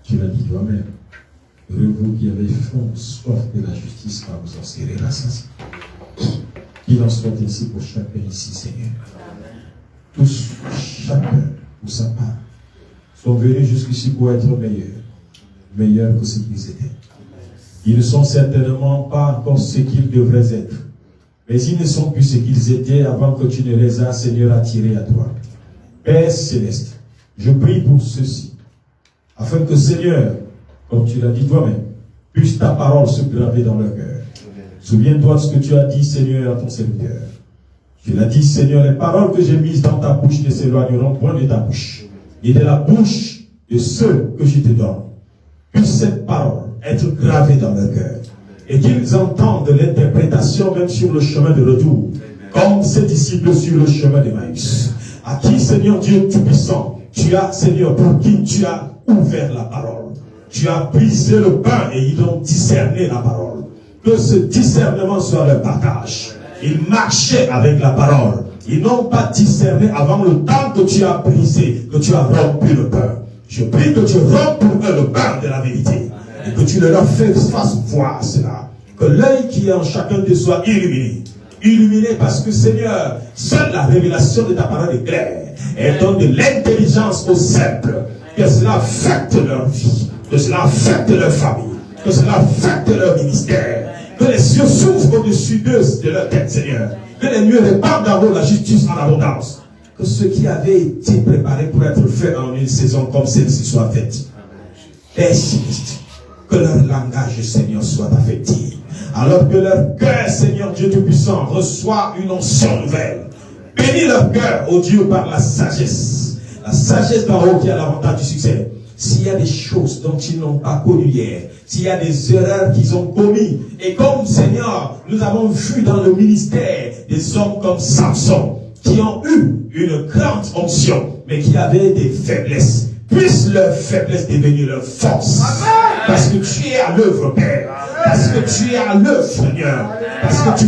Tu l'as dit toi-même. Heureux vous qui avez faim, soif de la justice, car vous en serez rassasiés. Qu'il en soit ainsi pour chacun ici, Seigneur. Tous, chacun, pour sa part, sont venus jusqu'ici pour être meilleurs que ce qu'ils étaient. Ils ne sont certainement pas encore ce qu'ils devraient être. Mais ils ne sont plus ce qu'ils étaient avant que tu ne les aies, Seigneur, attirés à toi. Père céleste, je prie pour ceux-ci, afin que, Seigneur, comme tu l'as dit toi-même, puisse ta parole se graver dans leur cœur. Souviens-toi de ce que tu as dit, Seigneur, à ton serviteur. Tu l'as dit, Seigneur, les paroles que j'ai mises dans ta bouche ne s'éloigneront point de ta bouche, et de la bouche de ceux que je te donne. Puisse cette parole être gravée dans leur cœur, et qu'ils entendent l'interprétation même sur le chemin de retour, comme ces disciples sur le chemin d'Emmaüs, à qui, Seigneur Dieu Tout-Puissant, tu as, Seigneur, pour qui tu as ouvert la parole. Tu as brisé le pain et ils ont discerné la parole. Que ce discernement soit leur partage. Ils marchaient avec la parole. Ils n'ont pas discerné avant le temps que tu as brisé, que tu as rompu le pain. Je prie que tu rompes pour eux le pain de la vérité. Et que tu leur fasses voir cela. Que l'œil qui est en chacun d'eux soit illuminé. Illuminé parce que, Seigneur, seule la révélation de ta parole est claire. Elle donne de l'intelligence aux simples. Que cela affecte leur vie. Que cela affecte leur famille. Que cela affecte leur ministère. Que les cieux s'ouvrent au-dessus d'eux de leur tête, Seigneur. Que les nuées répandent en eux la justice en abondance. Que ce qui avait été préparé pour être fait en une saison comme celle-ci soit fait. Père céleste, que leur langage, Seigneur, soit affecté. Alors que leur cœur, Seigneur Dieu Tout-Puissant, reçoit une onction nouvelle. Bénis leur cœur, ô Dieu, par la sagesse. La sagesse d'en haut qui a l'avantage du succès. S'il y a des choses dont ils n'ont pas connu hier, s'il y a des erreurs qu'ils ont commis, et comme, Seigneur, nous avons vu dans le ministère des hommes comme Samson, qui ont eu une grande onction, mais qui avaient des faiblesses, puisse leur faiblesse devenir leur force. Amen. Parce que tu es à l'œuvre, Père. Parce que tu es à l'œuvre, Seigneur. Parce que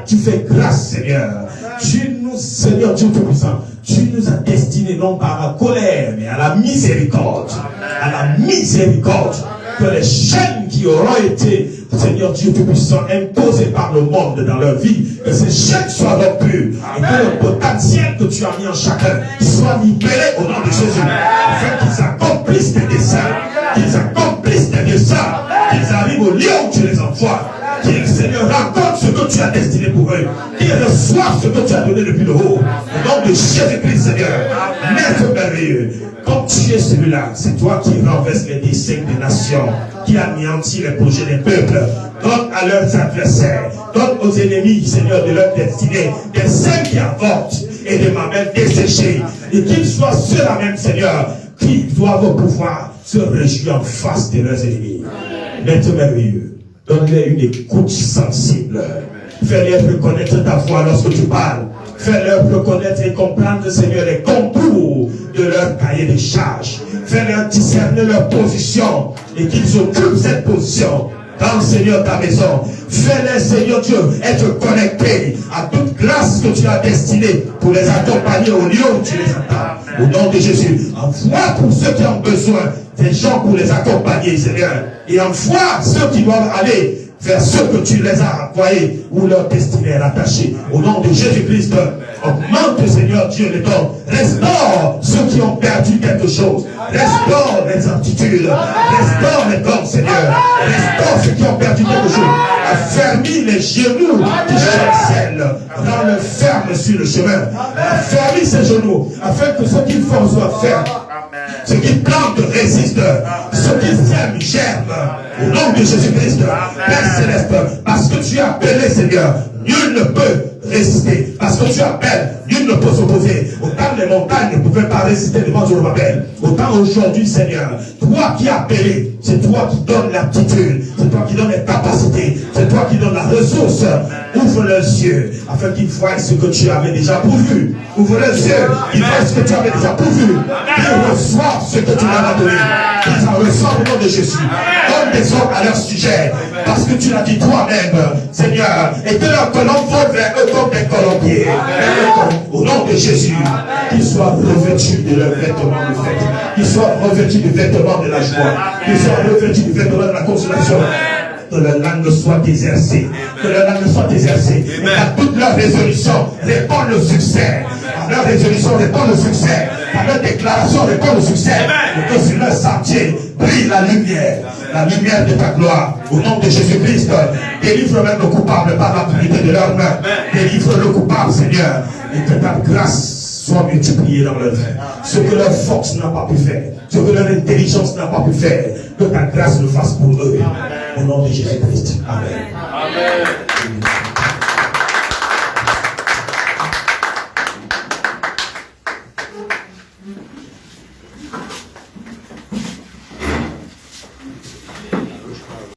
tu fais grâce, Seigneur. Tu nous, Seigneur Dieu Tout-Puissant, tu nous as destinés non pas à la colère, mais à la miséricorde. À la miséricorde. Que les chaînes qui auront été, Seigneur Dieu Tout-Puissant, imposées par le monde dans leur vie, que ces chaînes soient rompues. Et que le potentiel que tu as mis en chacun soit libéré au nom de Jésus. Afin qu'ils accomplissent tes desseins. Qu'ils accomplissent tes desseins. Qu'ils arrivent au lieu où tu les envoies. Qu'ils, Seigneur, racontent ce que tu as destiné pour eux. Qu'ils reçoivent ce que tu as donné depuis le haut. Au nom de Jésus-Christ, Seigneur. Maître merveilleux. Comme tu es celui-là, c'est toi qui renverses les desseins des nations, qui anéantit les projets des peuples. Donne à leurs adversaires, donne aux ennemis, Seigneur, de leur destinée, des saints qui avortent, et de ma main desséchée. Et qu'ils soient ceux-là même, Seigneur, qui doivent pouvoir se réjouir en face de leurs ennemis. Maître merveilleux, donne-leur une écoute sensible. Fais-leur reconnaître ta voix lorsque tu parles. Fais-leur reconnaître et comprendre, Seigneur, les contours de leur cahier de charges. Fais-leur discerner leur position et qu'ils occupent cette position dans, Seigneur, ta maison. Fais-les, Seigneur Dieu, être connectés à toute grâce que tu as destinée pour les accompagner au lieu où tu les attends. Au nom de Jésus, envoie pour ceux qui ont besoin des gens pour les accompagner, Seigneur. Et envoie ceux qui doivent aller vers ceux que tu les as envoyés, où leur destinée est rattachée. Au nom de Jésus-Christ, augmente, Seigneur Dieu, les dons. Restaure ceux qui ont perdu quelque chose. Restaure les aptitudes. Restaure les dons, Seigneur. Restaure ceux qui ont perdu quelque chose. Affermis les genoux qui chancellent. Rends-le ferme sur le chemin. Affermis ces genoux, afin que ce qu'ils font soit ferme. Ceux qui plantent résistent. Ceux qui sèment germent. Au nom de Jésus-Christ, Père Céleste, parce que tu as appelé, Seigneur, nul ne peut résister. Parce que tu appelles, nul ne peut s'opposer. Autant les montagnes ne pouvaient pas résister devant Zorobabel. Autant aujourd'hui, Seigneur, toi qui as appelé, c'est toi qui donnes l'aptitude, c'est toi qui donnes les capacités, c'est toi qui donnes la ressource. Ouvre leurs yeux, afin qu'ils voient ce que tu avais déjà pourvu. Ouvre leurs yeux, qu'ils voient ce que tu avais déjà pourvu. Qu'ils reçoivent ce que tu leur as donné. Qu'ils en reçoivent au nom de Jésus. Donne des ordres à leur sujet, parce que tu l'as dit toi-même, Seigneur, et que leurs colons volent vers eux comme des colombiers. Au nom de Jésus, qu'ils soient revêtus de leurs vêtements de fête, qu'ils soient revêtus du vêtement de la joie, qu'ils soient revêtus du vêtement de la consolation. Que leur langue soit exercée. Que leur langue soit exercée. Et à toute leur résolution, répond le succès. À leur résolution, répond le succès. À leur déclaration, répond le succès. Et que sur leur sentier brille la lumière de ta gloire. Au nom de Jésus-Christ, délivre même le coupable par l'impunité de leurs mains. Délivre le coupable, Seigneur. Et que ta grâce soit multipliée dans leur vie. Ce que leur force n'a pas pu faire, ce que leur intelligence n'a pas pu faire, que ta grâce le fasse pour eux. Au nom de Jésus-Christ. Amen. Amen.